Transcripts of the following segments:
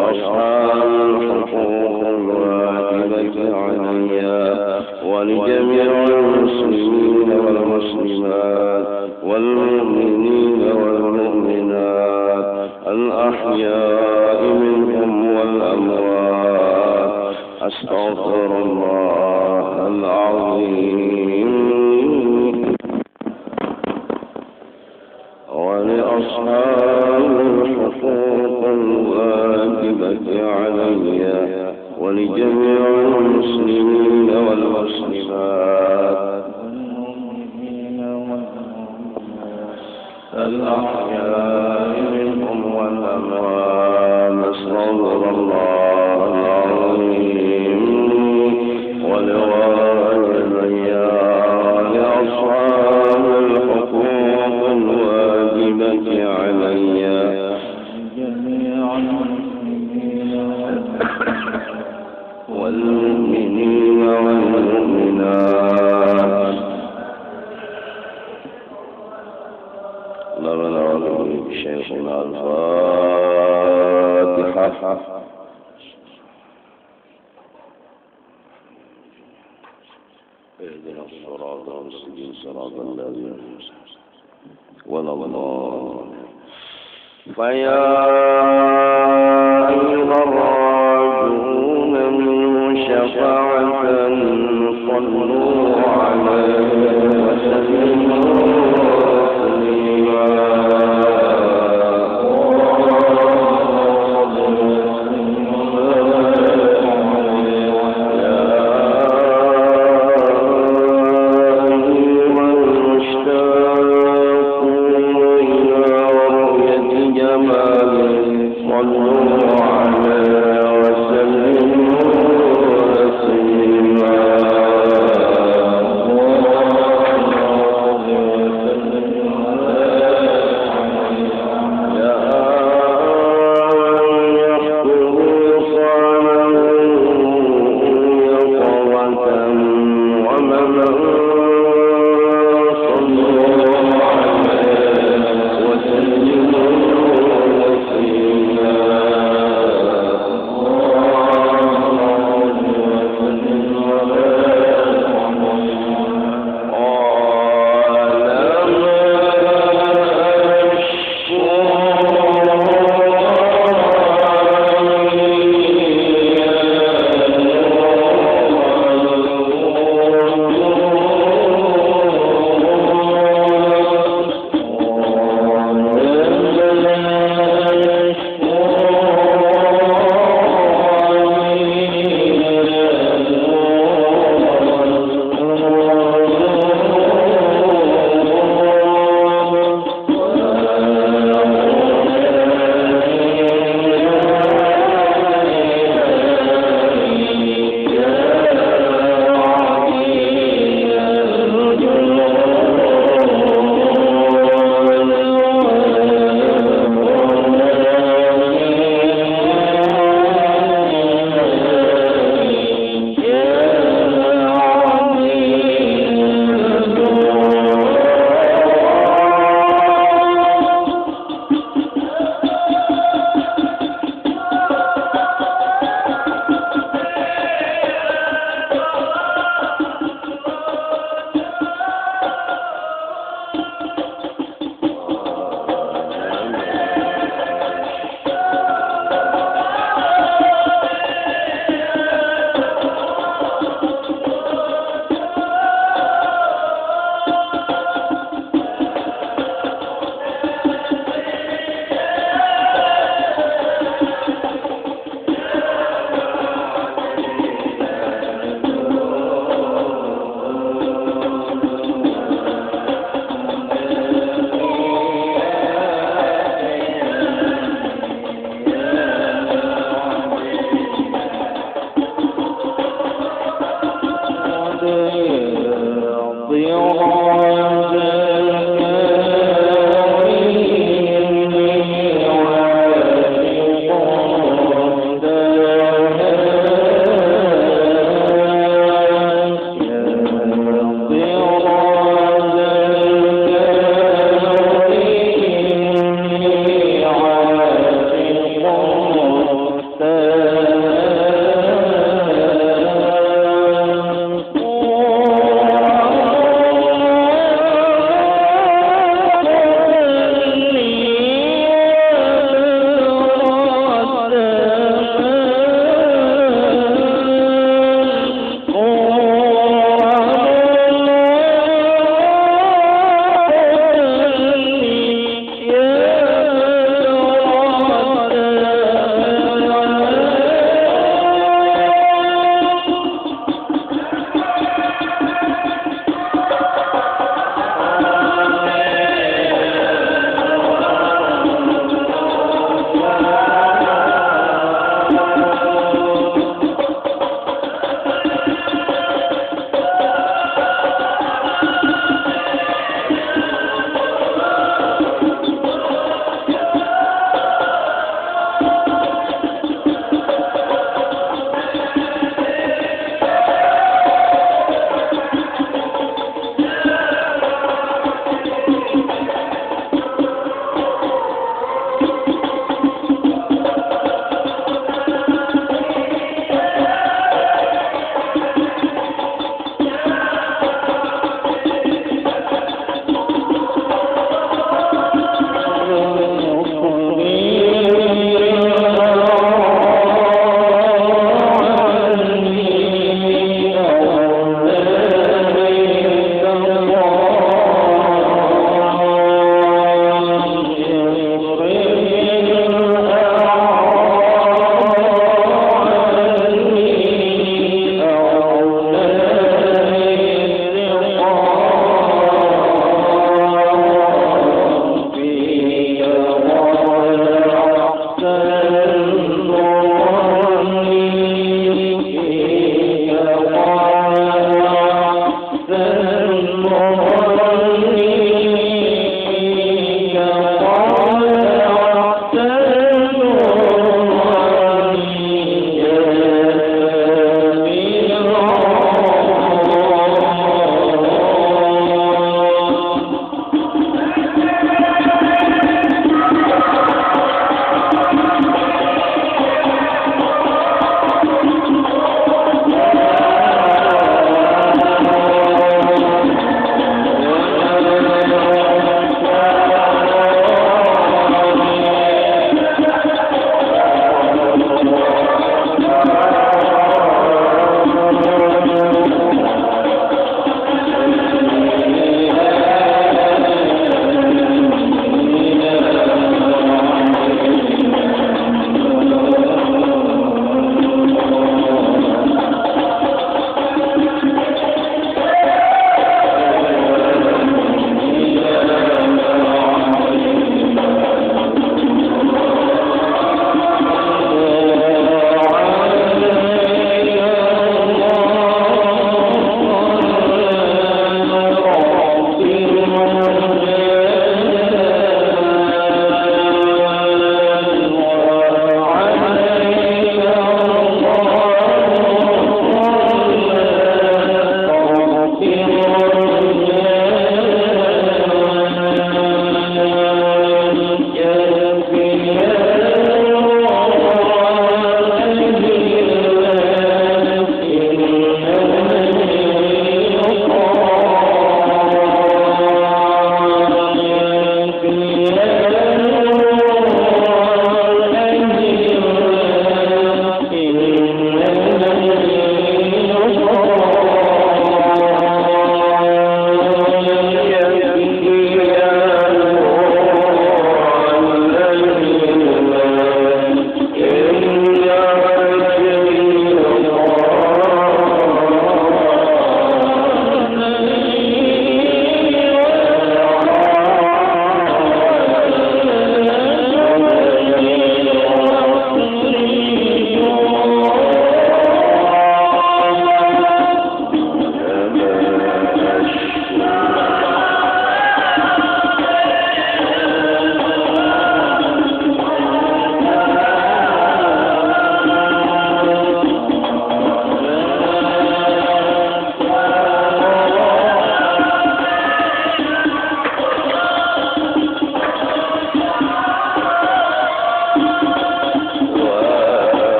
ولأصحاب الحقوق الواجبة علي ولجميع المسلمين والمسلمات والمؤمنين والمؤمنات الأحياء منهم والأموات. أستغفر الله العظيم. ولأصحاب الحقوق الواجبة علي ولجميع المسلمين والمسلمات الأحياء منهم والأموات. أستغفر الله العظيم. ولوالدي ولأصحاب الحقوق الواجبة علي والمؤمنين والمؤمنات. لنا ولي شيخنا الفاتحة. اهدنا الصراط المستقيم صراط الذين ولا الله. فيا أيها الراجون منه شفاعة صلوا عليه وسلموا تسليما.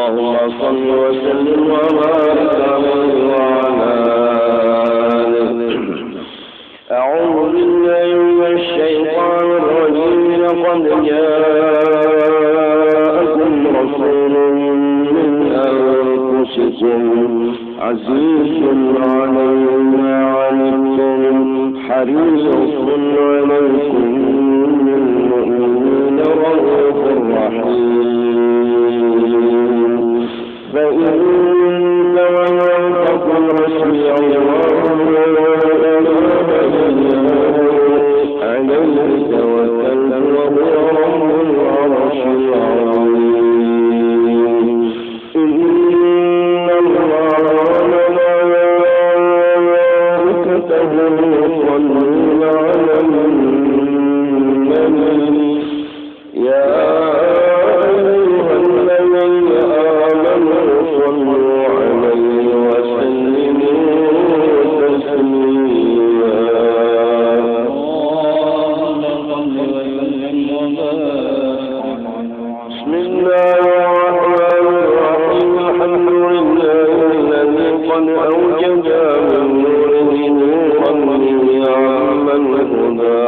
اللهم صل وسلم وبارك عليه وعلى آله. أعوذ بالله من الشيطان الرجيم. لقد جاءكم رسول من أنفسكم عزيز عليه ما عنتم حريص عليكم بالمؤمنين رؤوف رحيم. فإن تولوا فقل حسبي الله عليه توكلت وهو رب العرش العظيم. إن الله وملائكته يصلون على النبي يا أيها الذين آمنوا صلوا عليه وسلموا تسليما. بسم الله الرحمن الرحيم. الحمد لله الذي قد أوجد من نوره نورا ليعم الهدى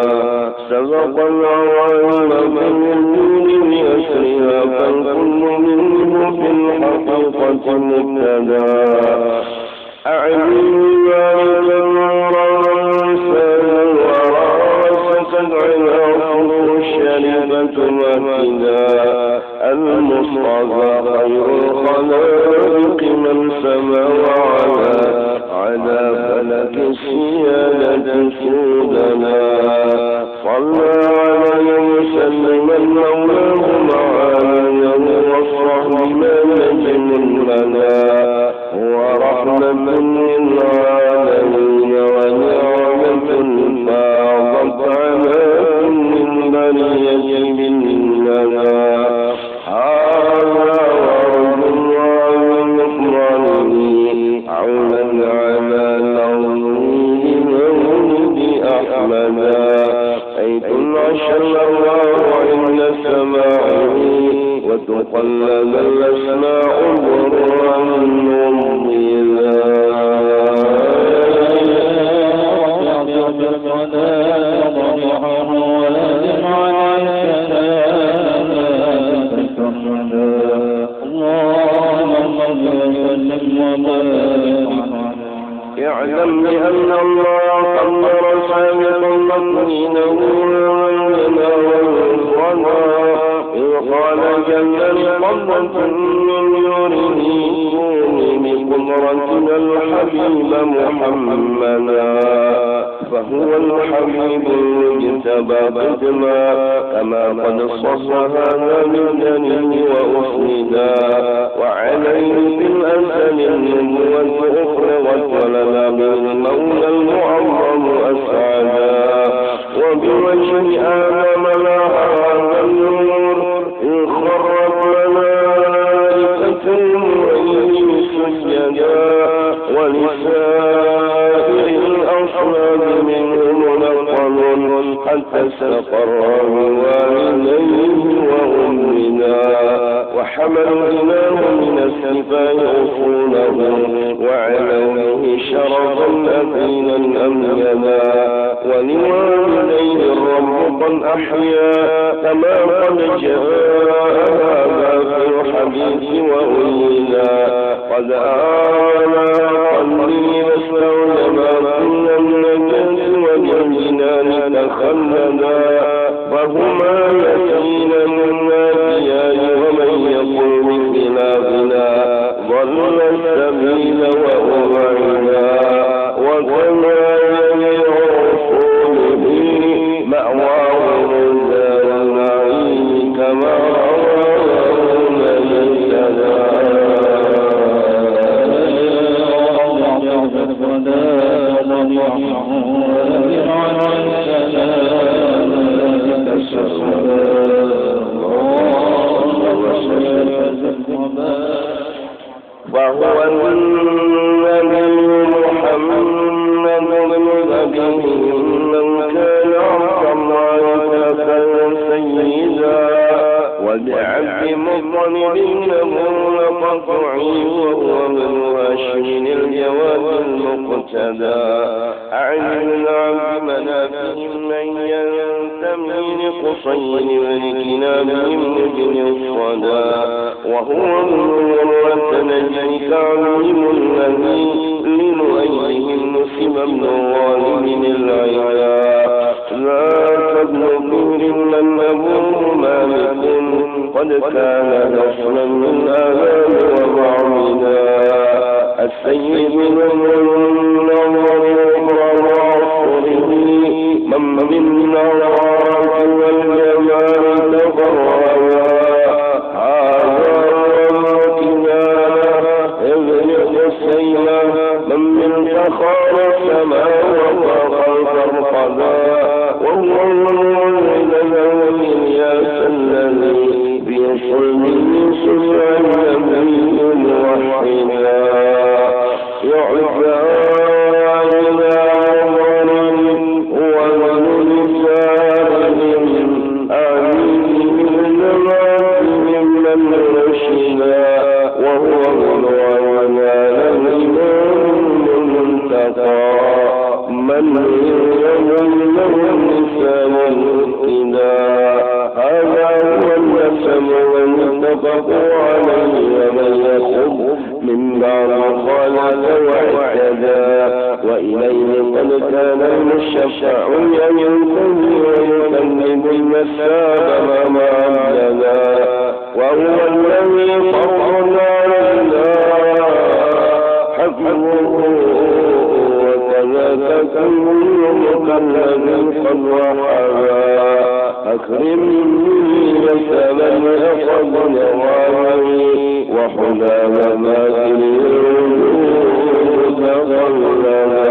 سبق العوالم بالنور بأسرها فالكل منه في الحقيقة مبتدى. أعلم ذلك نورا سالا وراسة العراق الشريفة مهدا المصطفى خير الخلائق من سما وعلا على فلك السيادة سودنا. صلى عليه وسلم مولاه معاليه وصحبه ما نجم لنا ورحمة للعالمين ونعمة فاضت على كل برية مننا. هذا ورد الله مقرنه عونا على نظره مولد أحمدا حيث انعشر الله عند سماعه وتقلد الأسماء ضرا مميزا. اعلم بأن الله قدر سابقا تقدينه لنا ويسرنا إذ قال جل القدرة من نوره كوني بقدرتنا الحبيب محمدا. فهو الحبيب المجتبى قدما كما قد صف هذا بالدليل وأسندا. وعليه في الأزل النبوة أخرجت ولنا بالمولى المعظم أسعدا. وبوجه آدم لا هذا النور إن خرت ملائكة المؤمن سجدا. ولسائر الأصنام منهم نقل حتى استقر بوالديه وأمنا. وحملناه من السفاء أصوله وعلوه شرفا أثينا أمجدا. ولوالديه الرب قد أحيا كما قد جاء هذا في الحديث وأولنا. قد آنا قليل استولما كل النجاة وجلجنان تخلدا. فهما يسيل من ناديان ومن يقل بخلافنا ضل السبيل وأبعدا. وكما يلي رسوله مأواه دار النعيم كما رواه الجدا. وهو النبي محمد النبي من كان عبد الله سيدا وبعبد مطلب له لقد القطعي وهو ابن هاشم الجواد المقتدى عن عبد منافهم من ينتمي لقصي بن كلاب بن الصدى وهو ابن مرة نجد تعليم الذي لنؤيهم نسب ابن غالب العياء ذاك ابن كبر من أبوه مالك قد كان نصرا من آلام وبعضنا السيد من النظر وعصره من نظرات والجمال تفرعا هذا كنانة ابن حسينة من تخار السماء وخلق القضاء وهو الولد الياس الذي بصلبه سمع النبي موحدا يعزى إلى عمر ومن لسانهم آمين بالجمال ممن رشدا وهو العلماء الإمام المنتقى من يمن له لسان الابتداء هذا هو النسم والمتفق عليه من يخب من بعد خالد واعتدى وإليه قد كان المشفع ينتهي ويكلم المساب ما عندنا وهو الذي فرضنا لله حكمه وكذاك كل مكلف قد وحبا أكرمني لسبا أخذ نوامي وحلال ما في الوجود غلبا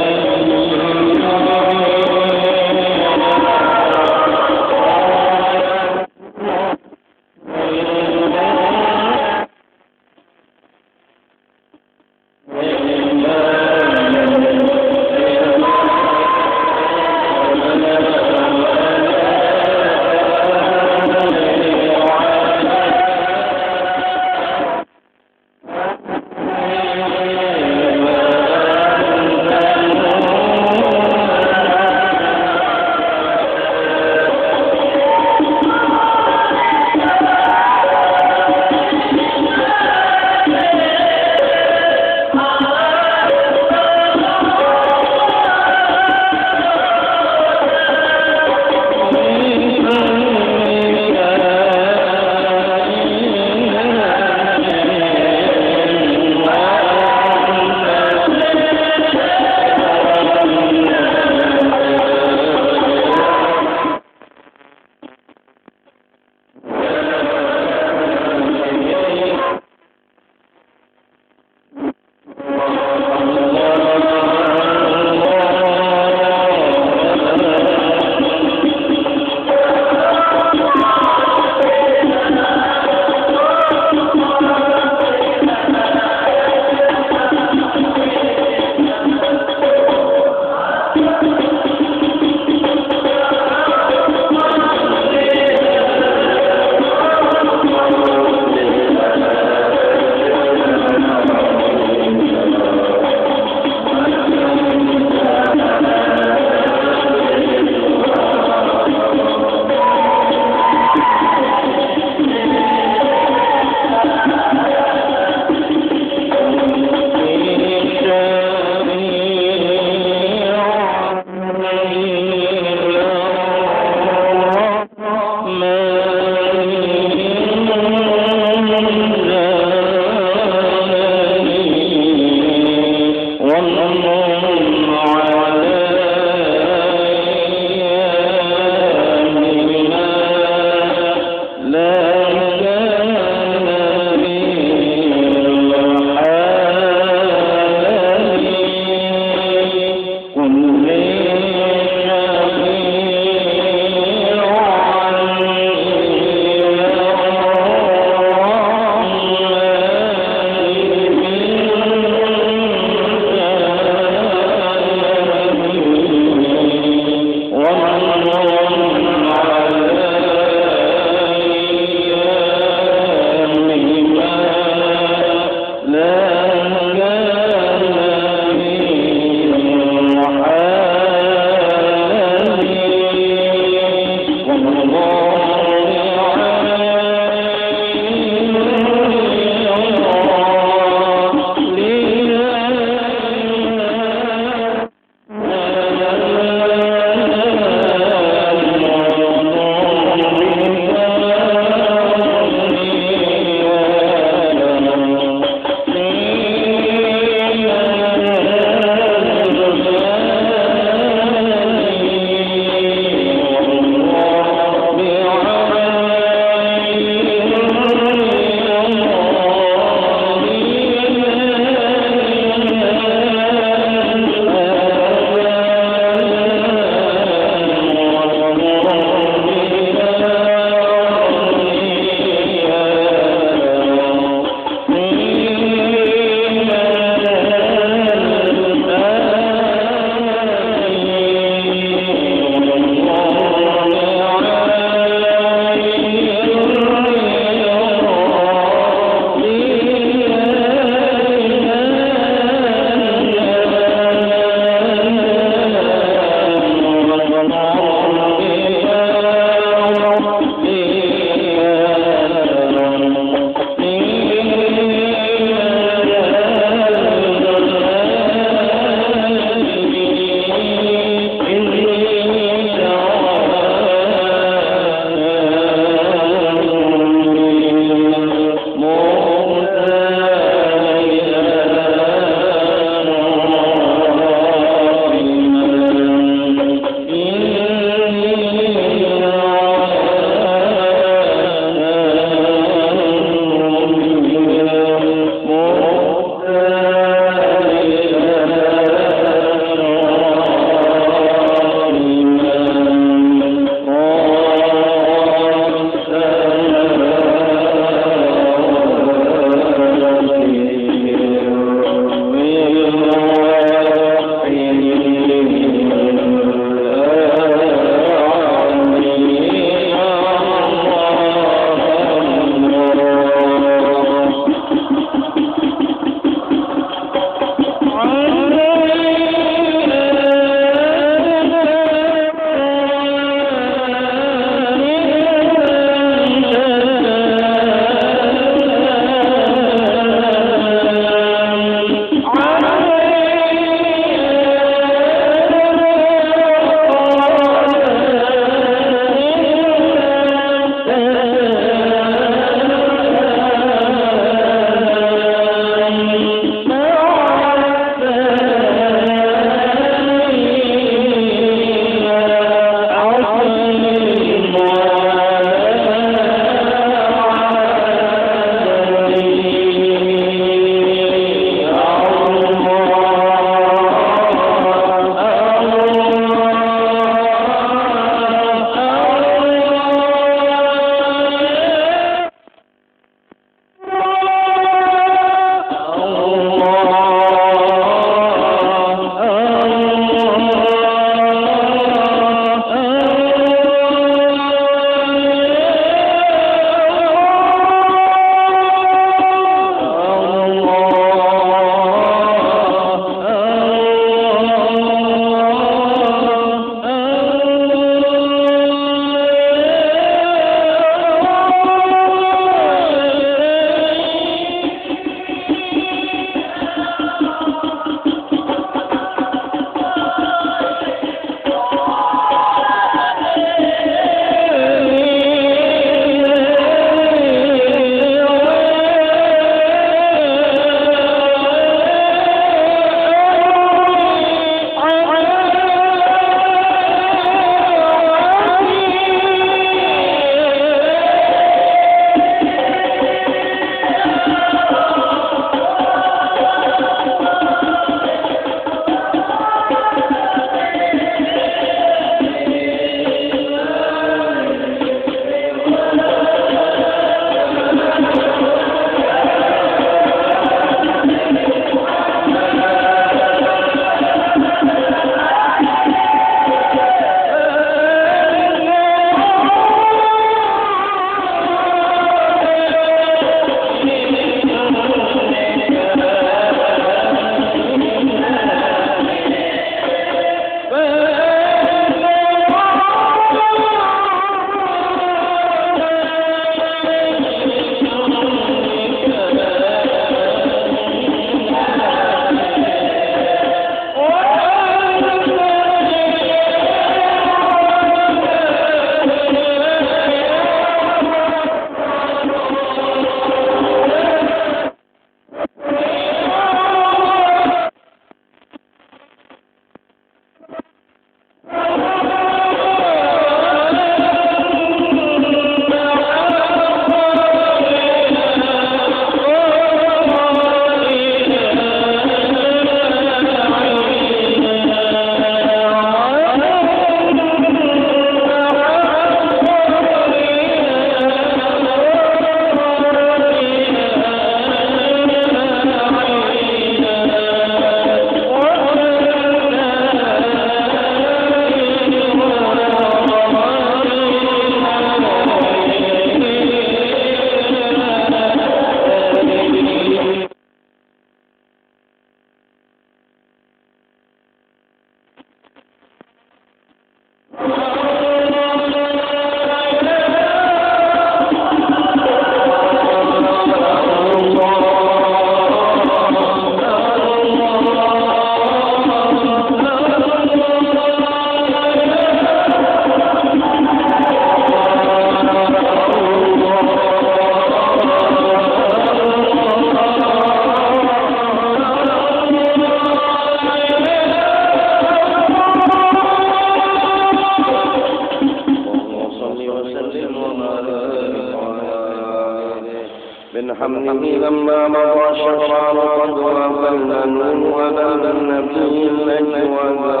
لما مضى شهران قد وافلنا نوح على النبي الأجودا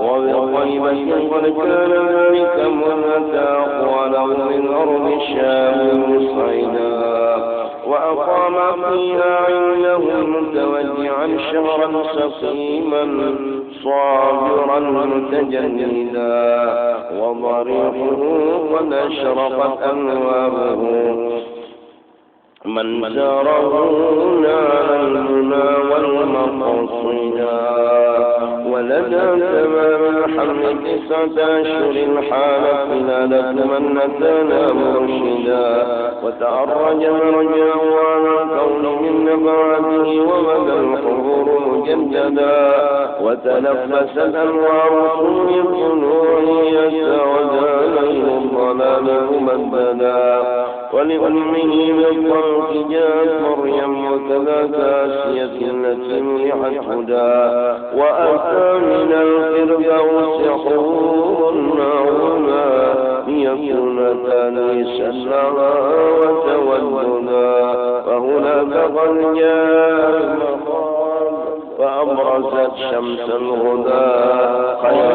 وبطيبة قد كان ذلك مهلة أقواله من أرض الشام مصعدا وأقام فيها عنده متوجعا شهرا سقيما صابرا متجندا وضريحه قد أشرقت أنوابه من زاره نال المنى والمقصدا ولدى تمام الحمل 9 أشهر حالت خلالة من نتانا مرشدا وتعرج مرجعه على الكون من نبعته وبدا الحضور مجددا وتنفست أنوار طول الطلوع يسعد عليه الظلام ممددا ولأمه بالطرق جاءت مريم وكذاك آسية التي منحت هدى وأتى من الفردوس حورهما ليكون تانيسا لها وتوددا فهناك قد جاء المقام فأبرزت شمس الهدى خير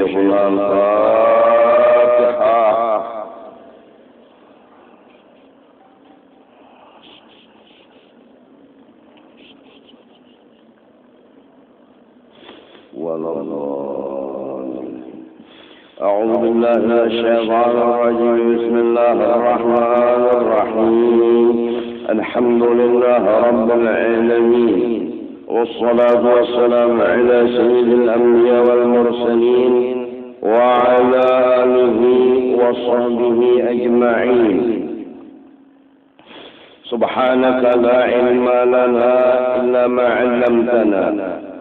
شيخنا الفاتحة. أعوذ بالله من الشيطان الرجيم. بسم الله الرحمن الرحيم. الحمد لله رب العالمين، والصلاة والسلام على سيد الأنبياء والمرسلين وعلى آله وصحبه أجمعين. سبحانك لا علم لنا إلا ما علمتنا،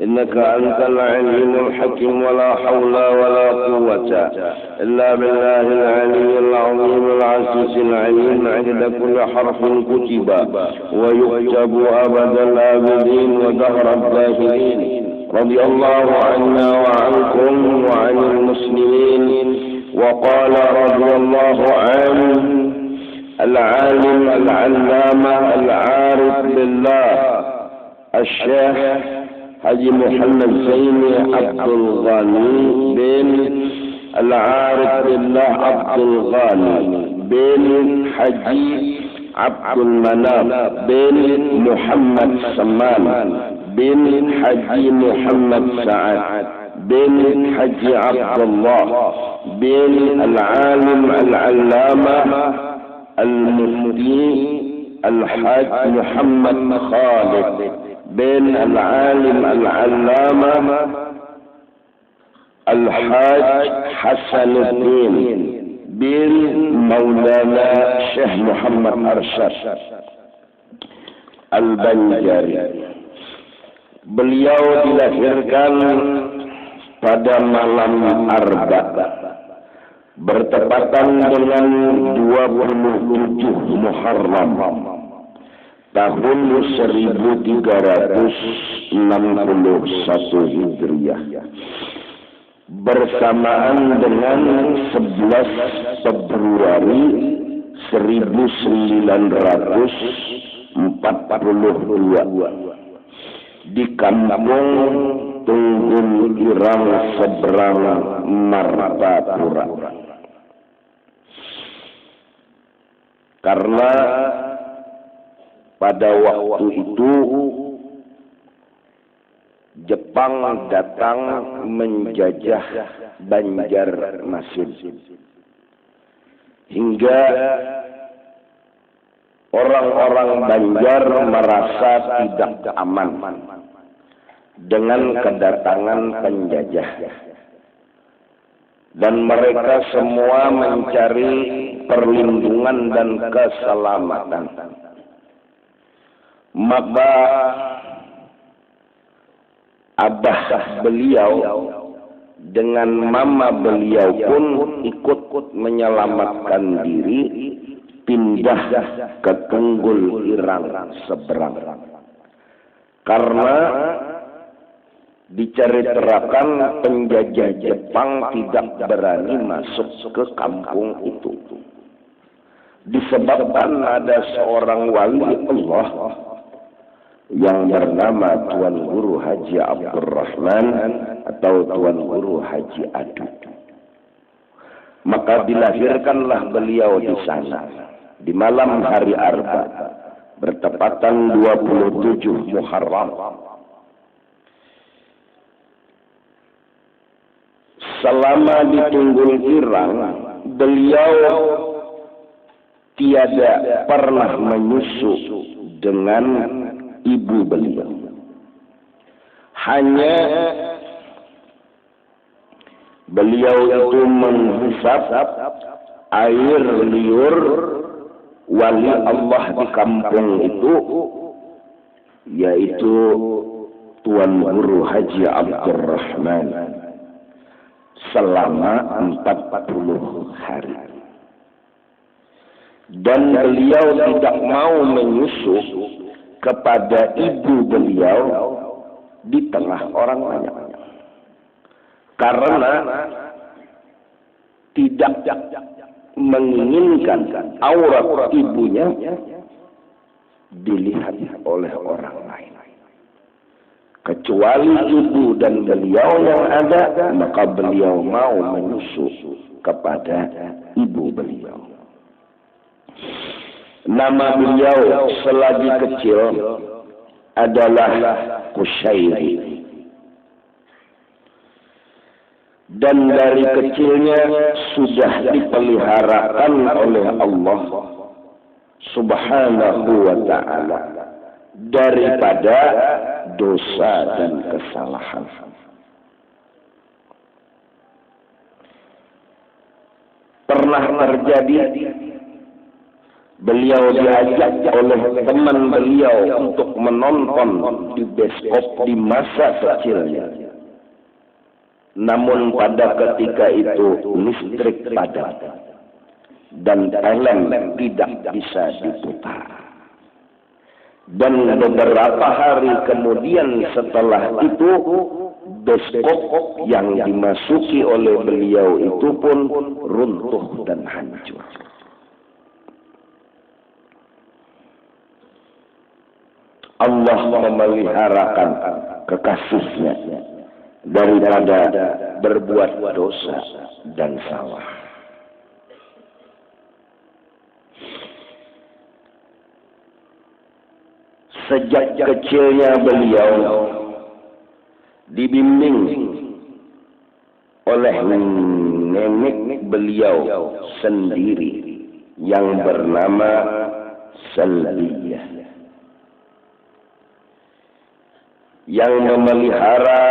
إنك أنت العليم الحكيم. ولا حول ولا قوة إلا بالله العلي العظيم العزيز العليم. عدد كل حرف كتب ويكتب أبد الآبدين ودهر الداهرين. رضي الله عنا وعنكم وعن المسلمين. وقال رضي الله عنه العالم العلامة العارف بالله الشيخ حجي محمد زيني عبد الغني بن العارف بالله عبد الغني بن حجي عبد المناف بن محمد سمان بن حجي محمد سعد بن حجي عبد الله بن العالم العلامة المفتي الحاج محمد خالد بن العالم العلامة الحاج حسن الدين بن مولانا شيخ محمد أرشد Al-Banjari. Beliau dilahirkan pada malam Arba, bertepatan dengan 27 Muharram tahun 1361 Hijriah, bersamaan dengan 11 Februari 1942 di kampung Tunggul Irang seberang Martapura. Karena pada waktu itu Jepang datang menjajah Banjarmasin, hingga orang-orang Banjar merasa tidak aman dengan kedatangan penjajah, dan mereka semua mencari perlindungan dan keselamatan. Maka abah beliau dengan mama beliau pun ikut menyelamatkan diri, pindah ke Tunggul Irang seberang. Karena diceritakan penjajah Jepang tidak berani masuk ke kampung itu, disebabkan ada seorang wali Allah yang bernama Tuan Guru Haji Abdurrahman atau Tuan Guru Haji Adu. Maka dilahirkanlah beliau di sana di malam hari Arba, bertepatan 27 Muharram. Selama di Tunggul Irang, beliau tiada pernah menyusu dengan ibu beliau. Hanya beliau itu menghisap air liur wali Allah di kampung itu, yaitu Tuan Guru Haji Abdurrahman, selama 40 hari. Dan beliau tidak mau menyusu kepada ibu beliau di tengah orang banyak, karena tidak menginginkan aurat ibunya dilihat oleh orang lain. kecuali ibu dan beliau yang ada, maka beliau mau menyusu kepada ibu beliau. Nama beliau selagi kecil adalah Qushairi. Dan dari kecilnya sudah dipeliharakan oleh Allah Subhanahu wa ta'ala daripada dosa dan kesalahan. Pernah terjadi beliau diajak oleh teman beliau untuk menonton di bioskop di masa kecilnya. Namun pada ketika itu listrik padam dan film tidak bisa diputar. Dan beberapa hari kemudian setelah itu, bioskop yang dimasuki oleh beliau itu pun runtuh dan hancur. Allah memeliharakan kekasihnya daripada berbuat dosa dan salah. Sejak kecilnya beliau dibimbing oleh nenek beliau sendiri yang bernama Salbiyah, yang memelihara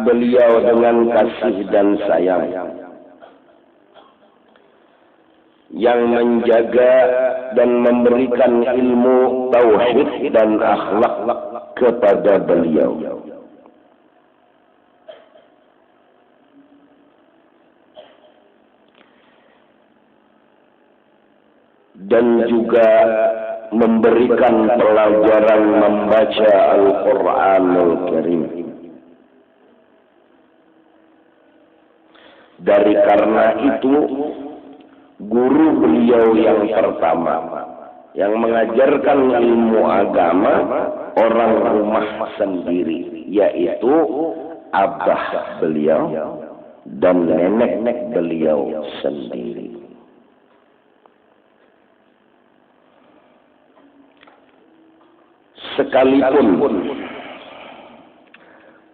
beliau dengan kasih dan sayang, yang menjaga dan memberikan ilmu tauhid dan akhlak kepada beliau. Dan juga memberikan pelajaran membaca Al-Quranul Karim. Dari karena itu, guru beliau yang pertama yang mengajarkan ilmu agama orang rumah sendiri, yaitu abah beliau dan nenek beliau sendiri. Sekalipun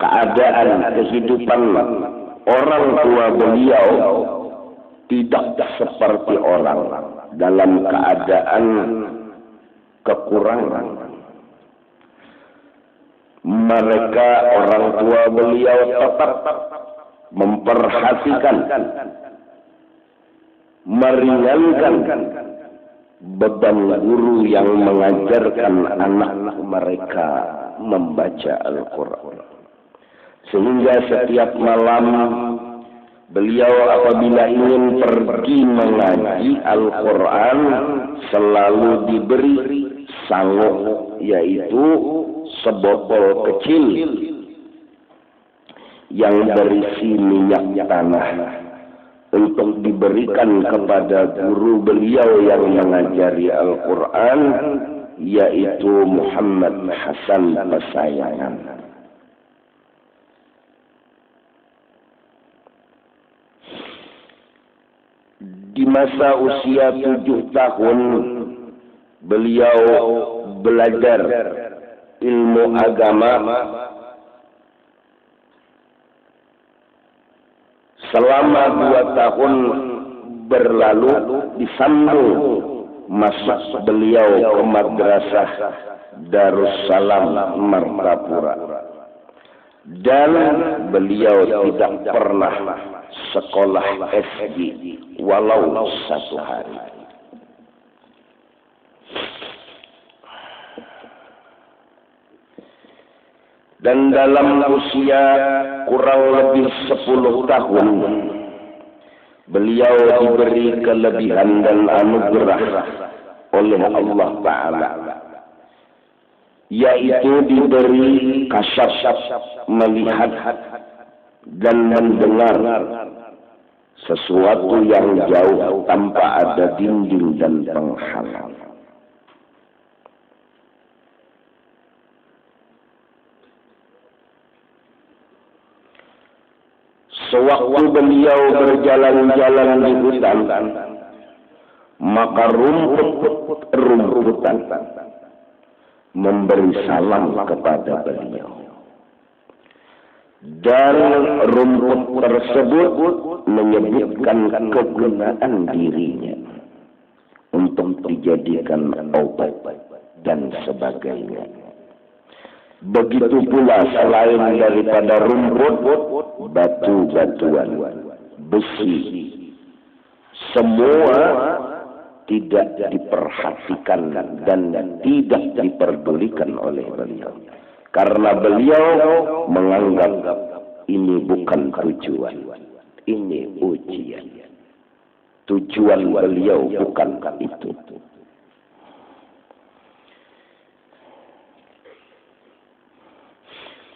keadaan kehidupan orang tua beliau tidak seperti orang dalam keadaan kekurangan, mereka orang tua beliau tetap memperhatikan, meringankan beban guru yang mengajarkan anak mereka membaca Al-Quran. Sehingga setiap malam beliau apabila ingin pergi mengaji Al-Quran selalu diberi sangok, yaitu sebotol kecil yang berisi minyak tanah, untuk diberikan kepada guru beliau yang mengajari Al-Quran, yaitu Muhammad Hasan Pasayangan. Di masa usia 7 tahun, beliau belajar ilmu agama. Selama 2 tahun berlalu, disambung masuk beliau ke madrasah Darussalam Martapura. Dan beliau tidak pernah sekolah SD walau 1 hari. Dan dalam usia kurang lebih 10 tahun, beliau diberi kelebihan dan anugerah oleh Allah Ta'ala, yaitu diberi kasyaf, melihat dan mendengar sesuatu yang jauh tanpa ada dinding dan penghalang. Sewaktu beliau berjalan-jalan di hutan, maka rumputan memberi salam kepada beliau. Dan rumput tersebut menyebutkan kegunaan dirinya untuk dijadikan obat dan sebagainya. Begitu pula selain daripada rumput, batu-batuan, besi, semua tidak diperhatikan dan tidak diperdulikan oleh beliau. Karena beliau menganggap ini bukan tujuan, ini ujian. Tujuan beliau bukan itu.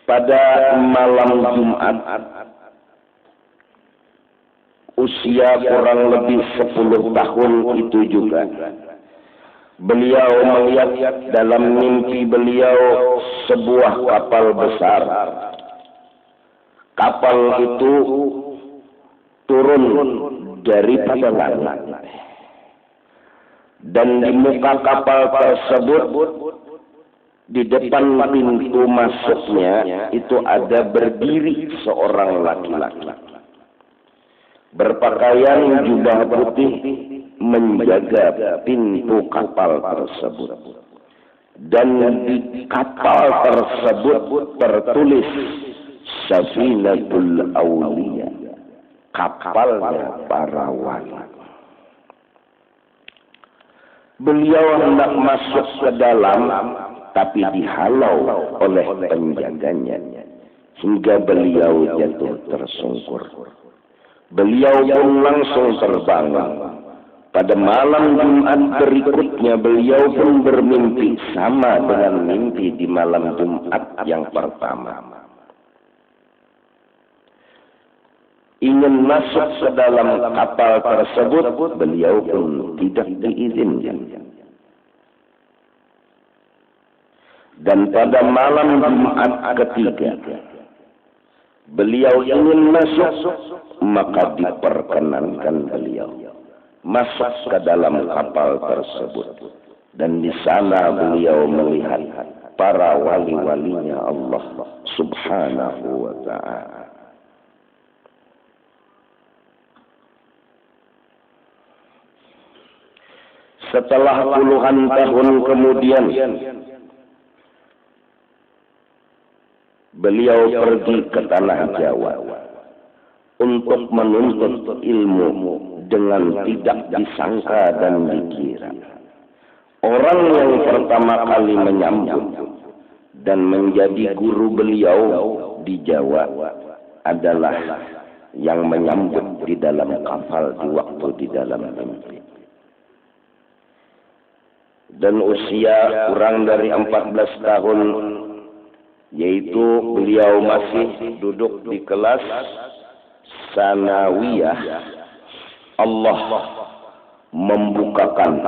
Pada malam Jumat, usia kurang lebih 10 tahun itu juga, beliau melihat dalam mimpi beliau sebuah kapal besar. Kapal itu turun daripada langit. Dan di muka kapal tersebut, di depan pintu masuknya itu ada berdiri seorang laki-laki. Berpakaian jubah putih menjaga pintu kapal tersebut. Dan di kapal tersebut tertulis Safinatul Auliya, kapalnya para wali. Beliau hendak masuk ke dalam, tapi dihalau oleh penjaganya, hingga beliau jatuh tersungkur. Beliau pun langsung terbangun. Pada malam Jumat berikutnya beliau pun bermimpi sama dengan mimpi di malam Jumat yang pertama. Ingin masuk ke dalam kapal tersebut, beliau pun tidak diizinkan. Dan pada malam Jumat ketiga, beliau ingin masuk, maka diperkenankan beliau masuk ke dalam kapal tersebut. Dan di sana beliau melihat para wali-walinya Allah Subhanahu wa ta'ala. Setelah puluhan tahun kemudian, beliau pergi ke tanah Jawa untuk menuntut ilmu dengan tidak disangka dan dikira. Orang yang pertama kali menyambut dan menjadi guru beliau di Jawa adalah yang menyambut di dalam kapal di waktu di dalam mimpi. Dan usia kurang dari 14 tahun, yaitu beliau masih duduk di kelas sanawiyah, Allah membukakan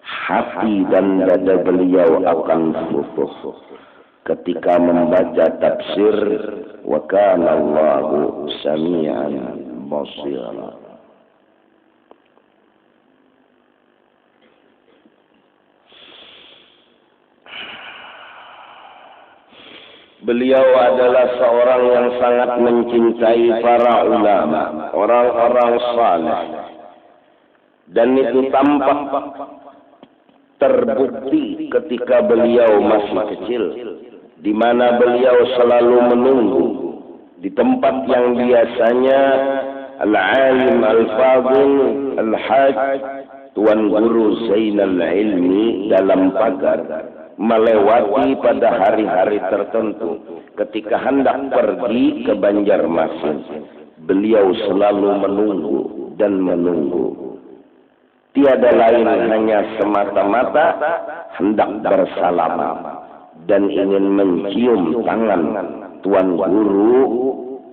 hati dan dada beliau akan futuh ketika membaca tafsir wa kana Allahu sami'an basira. Beliau adalah seorang yang sangat mencintai para ulama, orang-orang saleh. Dan itu tampak terbukti ketika beliau masih kecil, di mana beliau selalu menunggu di tempat yang biasanya al-alim al-fadil al-haj Tuan Guru Zainal Ilmi dalam pagar melewati pada hari-hari tertentu ketika hendak pergi ke Banjarmasin. Beliau selalu menunggu dan menunggu. Tiada lain hanya semata-mata hendak bersalaman dan ingin mencium tangan Tuan Guru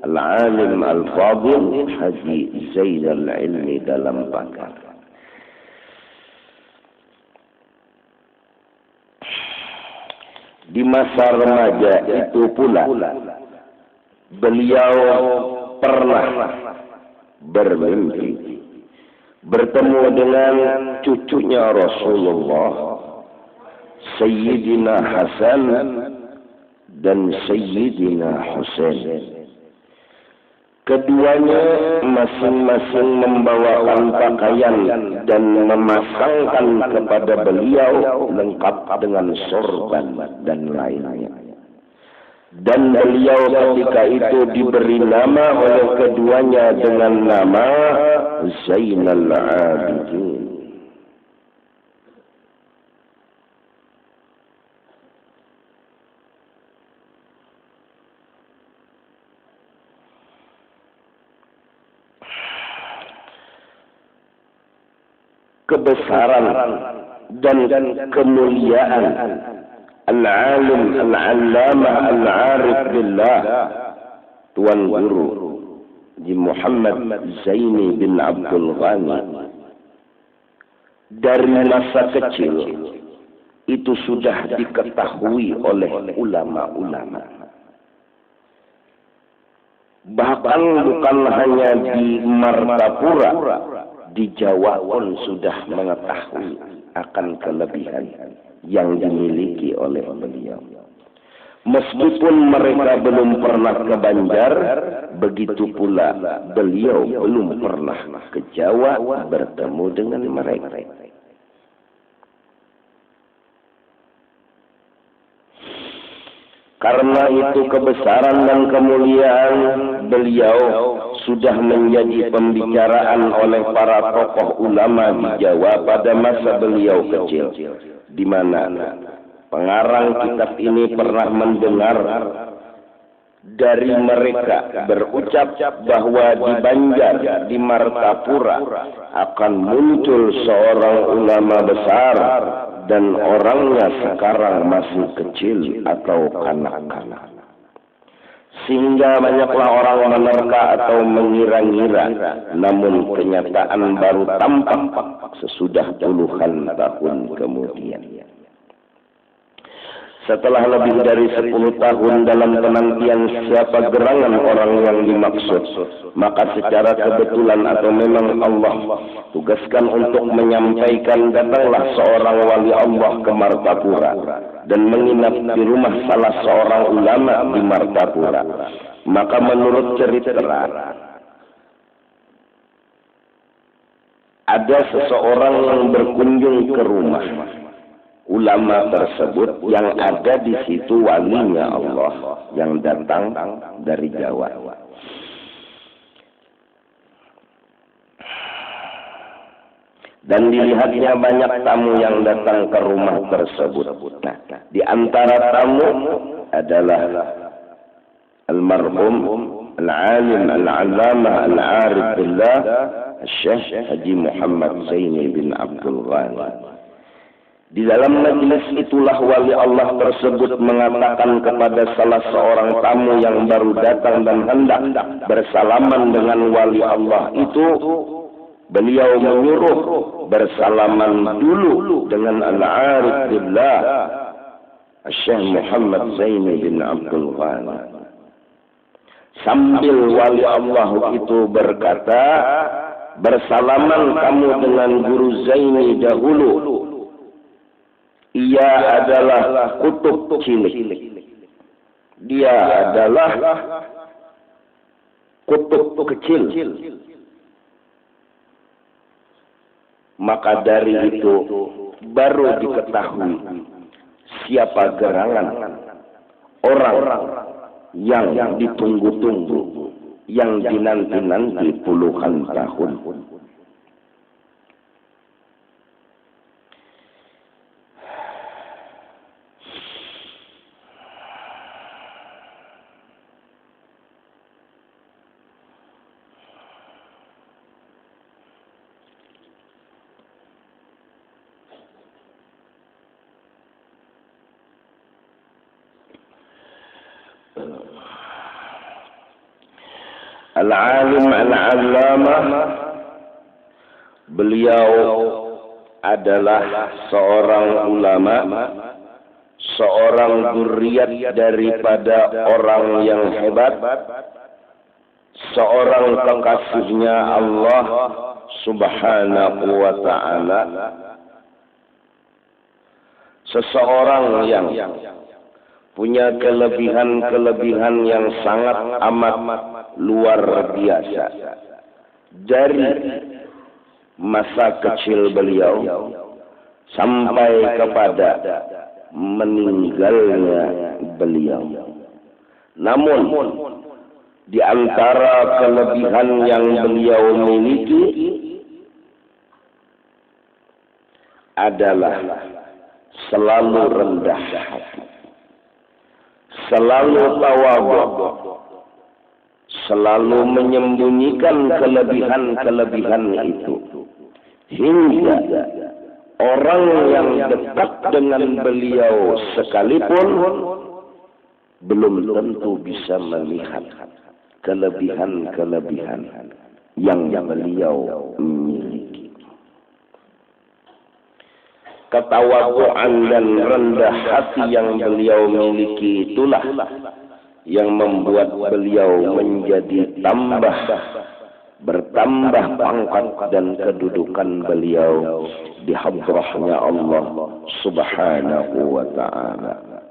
Al-Alim Al-Fadil Haji Zainal Ilmi dalam pagar. Di masa remaja itu pula beliau pernah bermimpi bertemu dengan cucunya Rasulullah, Sayyidina Hasan dan Sayyidina Husain. Keduanya masing-masing membawakan pakaian dan memasangkan kepada beliau lengkap dengan sorban dan lainnya. Dan beliau ketika itu diberi nama oleh keduanya dengan nama Zainal Abidin. Kebesaran dan kemuliaan Al-Alim Al-Allamah Al-Arif Billah Tuan Guru Haji Muhammad Zaini bin Abdul Ghani dari masa kecil itu sudah diketahui oleh ulama-ulama. Bahkan bukan hanya di Martapura, di Jawa pun sudah mengetahui akan kelebihan yang dimiliki oleh beliau. Meskipun mereka belum pernah ke Banjar, begitu pula beliau belum pernah ke Jawa bertemu dengan mereka. Karena itu kebesaran dan kemuliaan beliau sudah menjadi pembicaraan oleh para tokoh ulama di Jawa pada masa beliau kecil, di mana pengarang kitab ini pernah mendengar dari mereka berucap bahwa di Banjar, di Martapura akan muncul seorang ulama besar dan orangnya sekarang masih kecil atau kanak-kanak. Sehingga banyaklah orang menerka atau mengira-ngira, namun kenyataan baru tampak sesudah puluhan tahun kemudian. Setelah lebih dari 10 tahun dalam penantian siapa gerangan orang yang dimaksud, maka secara kebetulan atau memang Allah tugaskan untuk menyampaikan, datanglah seorang wali Allah ke Martapura dan menginap di rumah salah seorang ulama di Martapura. Maka menurut cerita ada seseorang yang berkunjung ke rumah ulama tersebut, yang ada di situ walinya Allah yang datang dari Jawa. Dan dilihatnya banyak tamu yang datang ke rumah tersebut. Nah, di antara tamu adalah almarhum Al-Alim Al-Allamah Al-Arif Billah Syekh Haji Muhammad Zaini bin Abdul Ghani. Di dalam majlis itulah wali Allah tersebut mengatakan kepada salah seorang tamu yang baru datang dan hendak bersalaman dengan wali Allah itu, beliau menyuruh bersalaman dulu dengan Al-Arif Billah Syekh Muhammad Zaini bin Abdul Ghani. Sambil wali Allah itu berkata, bersalaman kamu dengan Guru Zaini dahulu. Ia adalah kutub cilik. Dia adalah kutub kecil. Maka dari itu baru diketahui siapa gerangan orang yang ditunggu-tunggu, yang dinanti-nanti puluhan tahun. Al-Alim Al-Allamah, beliau adalah seorang ulama, seorang zuriat daripada orang yang hebat, seorang kekasihnya Allah Subhanahu wa ta'ala, seseorang yang punya kelebihan-kelebihan yang sangat amat luar biasa dari masa kecil beliau sampai kepada meninggalnya beliau. Namun di antara kelebihan yang beliau miliki adalah selalu rendah hati, selalu tawadhu, selalu menyembunyikan kelebihan-kelebihan itu, hingga orang yang dekat dengan beliau sekalipun belum tentu bisa melihat kelebihan-kelebihan yang beliau miliki. Ketawaduan dan rendah hati yang beliau miliki itulah yang membuat beliau menjadi bertambah pangkat dan kedudukan beliau di hadrahnya Allah Subhanahu wa ta'ala.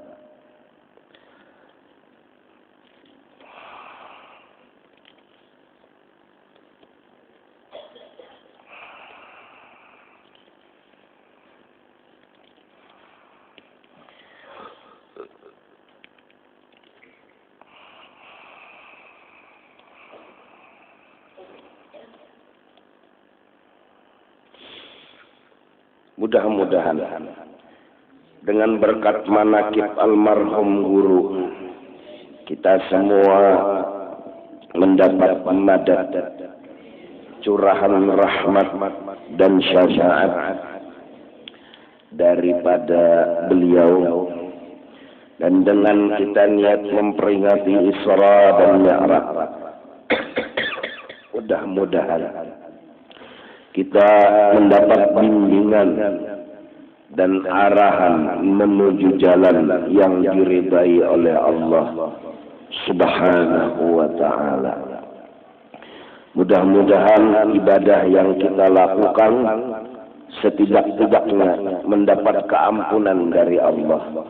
Mudah-mudahan dengan berkat manakib almarhum guru, kita semua mendapat madad, curahan rahmat dan syafaat daripada beliau. Dan dengan kita niat memperingati Isra dan Mi'raj, mudah-mudahan kita mendapat bimbingan dan arahan menuju jalan yang diridai oleh Allah Subhanahu wa ta'ala. Mudah-mudahan ibadah yang kita lakukan setidak-tidaknya mendapat keampunan dari Allah,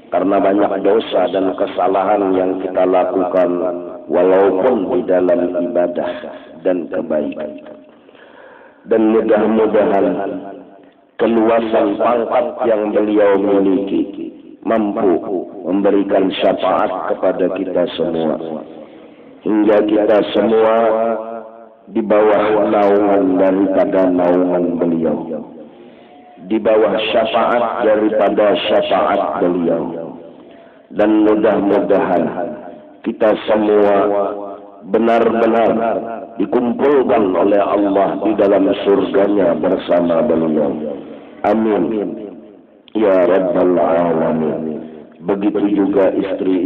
karena banyak dosa dan kesalahan yang kita lakukan walaupun di dalam ibadah dan kebaikan. Dan mudah-mudahan keluasan pangkat yang beliau miliki mampu memberikan syafaat kepada kita semua, hingga kita semua di bawah naungan daripada naungan beliau, di bawah syafaat daripada syafaat beliau. Dan mudah-mudahan kita semua benar-benar dikumpulkan oleh Allah di dalam surganya bersama beliau. Amin ya rabbal alamin. Begitu juga istri